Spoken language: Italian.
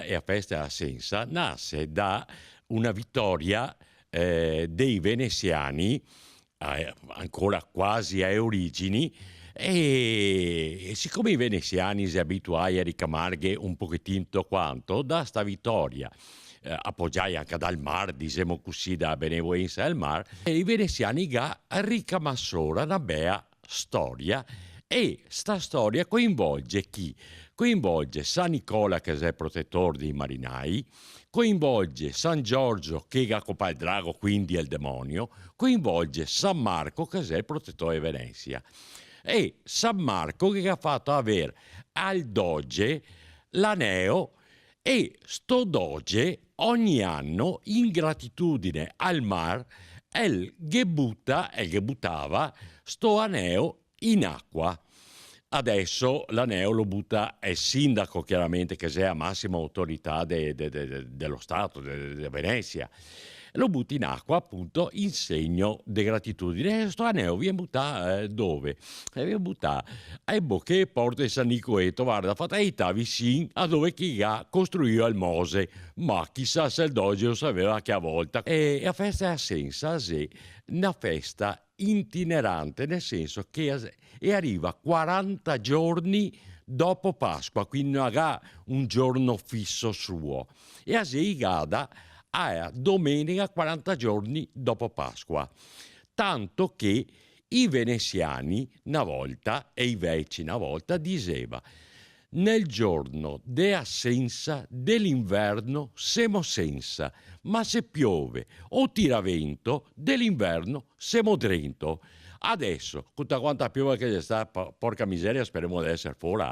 e a festa a Sensa nasce da una vittoria dei veneziani, ancora quasi a origini, e siccome i veneziani si abituai a ricamare un pochettino quanto da sta vittoria, appoggiai anche dal mar, diciamo così, da benevolenza del mar, e i veneziani ga ricamassora una bella storia, e sta storia coinvolge chi? Coinvolge San Nicola, che è il protettore dei marinai, coinvolge San Giorgio, che è copa il drago, quindi è il demonio, coinvolge San Marco, che è il protettore di Venezia. E San Marco che ha fatto avere al doge l'aneo, e sto doge ogni anno, in gratitudine al mar, el che buttava sto aneo in acqua. Adesso l'aneo lo butta il sindaco, chiaramente, che è la massima autorità dello Stato, di Venezia. Lo butta in acqua, appunto, in segno di gratitudine. E sto aneo viene buttato dove? Viene buttato ai bocche porte di San Nicoleto, guarda, fatalità vicino a dove chi ha costruito il Mose. Ma chissà se il doge lo sapeva che a volta. E a festa a Sensa è una festa itinerante, nel senso che arriva 40 giorni dopo Pasqua, quindi non ha un giorno fisso suo, e a Seigada a domenica 40 giorni dopo Pasqua, tanto che i veneziani una volta e i veci una volta diceva: nel giorno de assenza dell'inverno siamo senza, ma se piove o tira vento dell'inverno siamo drento. Adesso, tutta quanta piove che c'è sta, porca miseria, speriamo di essere fuori.